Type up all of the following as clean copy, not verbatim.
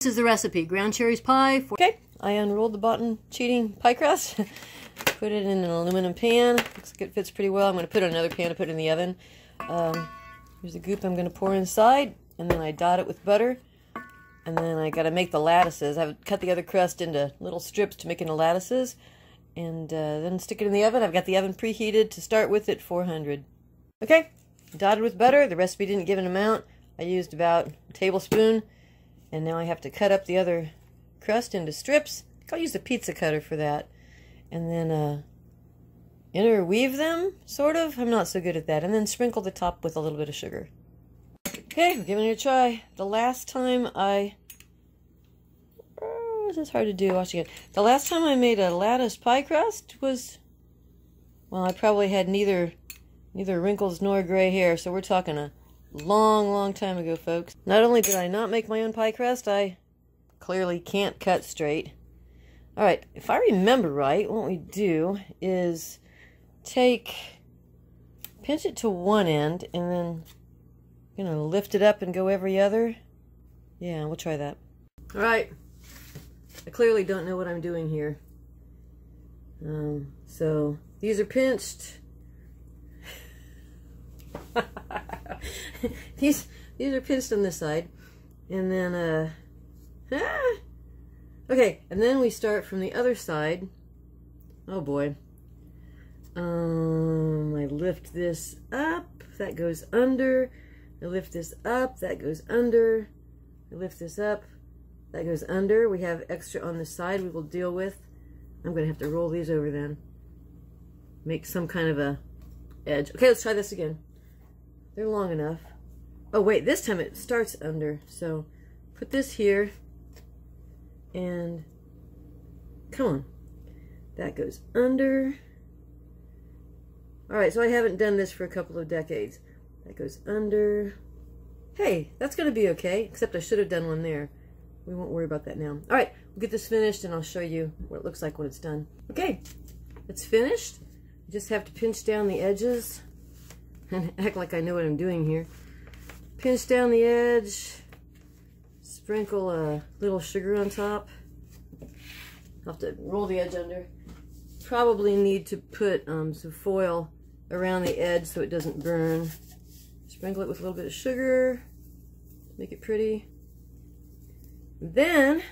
This is the recipe: ground cherries pie. Okay, I unrolled the bottom cheating pie crust, put it in an aluminum pan. Looks like it fits pretty well. I'm going to put it in another pan to put it in the oven. Here's the goop I'm going to pour inside, and then I dot it with butter. And then I got to make the lattices. I've cut the other crust into little strips to make into lattices, and then stick it in the oven. I've got the oven preheated to start with at 400. Okay, dotted with butter. The recipe didn't give an amount. I used about a tablespoon. And now I have to cut up the other crust into strips. I'll use the pizza cutter for that. And then interweave them, sort of. I'm not so good at that. And then sprinkle the top with a little bit of sugar. Okay, I'm giving it a try. The last time this is hard to do. Watch again. The last time I made a lattice pie crust was, well, I probably had neither wrinkles nor gray hair. So we're talking a long time ago, folks. Not only did I not make my own pie crust, I clearly can't cut straight. Alright, if I remember right, what we do is pinch it to one end, and then, lift it up and go every other. Yeah, we'll try that. Alright, I clearly don't know what I'm doing here. So, these are pinched. These are pinched on this side, and then okay, and then we start from the other side. Oh boy. I lift this up, that goes under. I lift this up, that goes under. I lift this up, that goes under. We have extra on the side we will deal with. I'm gonna have to roll these over then. Make some kind of a edge. Okay, let's try this again. They're long enough. Oh wait, this time it starts under. So put this here, and come on. That goes under. Alright, so I haven't done this for a couple of decades. That goes under. Hey, that's going to be okay, except I should have done one there. We won't worry about that now. Alright, we'll get this finished and I'll show you what it looks like when it's done. Okay, it's finished. You just have to pinch down the edges and act like I know what I'm doing here. Pinch down the edge, sprinkle a little sugar on top. I'll have to roll the edge under. Probably need to put some foil around the edge so it doesn't burn. Sprinkle it with a little bit of sugar, make it pretty. Then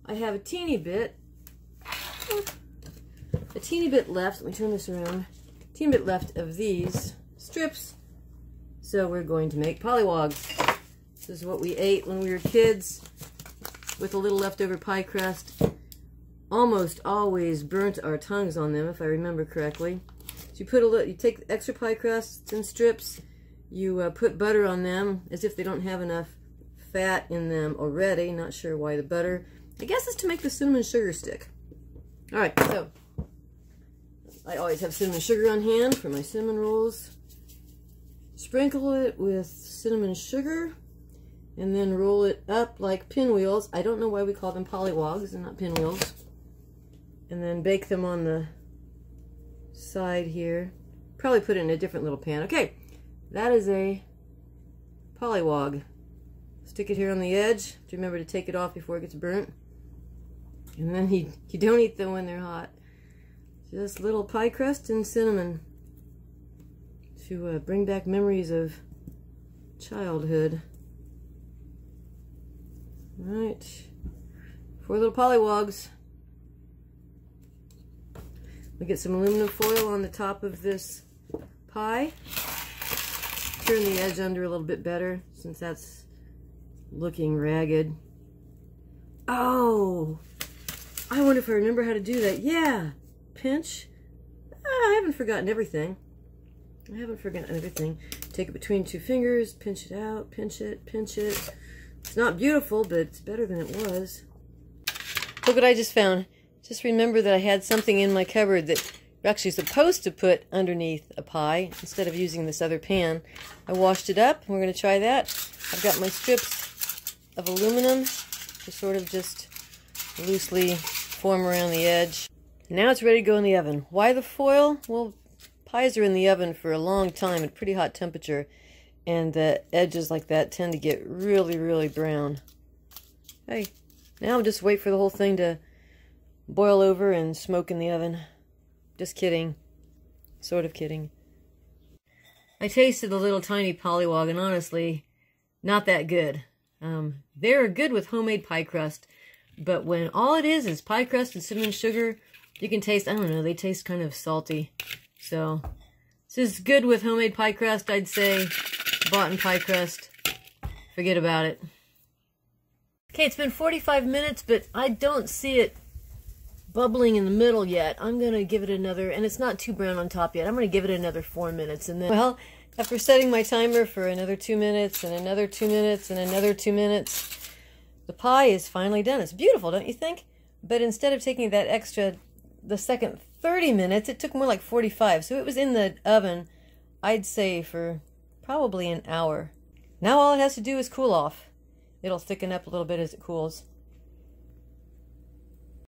I have a teeny bit left. Let me turn this around. A teeny bit left of these strips. So we're going to make pollywogs. This is what we ate when we were kids with a little leftover pie crust. Almost always burnt our tongues on them, if I remember correctly. So you take extra pie crusts in strips, you put butter on them as if they don't have enough fat in them already. Not sure why the butter. I guess it's to make the cinnamon sugar stick. Alright, so I always have cinnamon sugar on hand for my cinnamon rolls. Sprinkle it with cinnamon sugar, and then roll it up like pinwheels. I don't know why we call them pollywogs and not pinwheels. And then bake them on the side here. Probably put it in a different little pan. Okay, that is a pollywog. Stick it here on the edge. Remember to take it off before it gets burnt. And then you don't eat them when they're hot. Just little pie crust and cinnamon to bring back memories of childhood. Alright, 4 little pollywogs. We get some aluminum foil on the top of this pie. Turn the edge under a little bit better since that's looking ragged. Oh, I wonder if I remember how to do that. Yeah, pinch. I haven't forgotten everything. Take it between 2 fingers, pinch it out, pinch it. It's not beautiful, but it's better than it was. Look what I just found. Just remember that I had something in my cupboard that you're actually supposed to put underneath a pie instead of using this other pan. I washed it up. We're going to try that. I've got my strips of aluminum to sort of just loosely form around the edge. Now it's ready to go in the oven. Why the foil? Well, pies are in the oven for a long time at pretty hot temperature, and the edges like that tend to get really, really brown. Hey, now I'll just wait for the whole thing to boil over and smoke in the oven. Just kidding. Sort of kidding. I tasted the little tiny pollywog, and honestly, not that good. They're good with homemade pie crust, but when all it is pie crust and cinnamon sugar, you can taste, I don't know, they taste kind of salty. So, this is good with homemade pie crust, I'd say. Bought-in pie crust, forget about it. Okay, it's been 45 minutes, but I don't see it bubbling in the middle yet. I'm going to give it another, and it's not too brown on top yet. I'm going to give it another 4 minutes, and then, well, after setting my timer for another 2 minutes, and another 2 minutes, and another 2 minutes, the pie is finally done. It's beautiful, don't you think? But instead of taking that extra, the second 30 minutes, it took more like 45. So it was in the oven, I'd say, for probably an hour. Now all it has to do is cool off. It'll thicken up a little bit as it cools.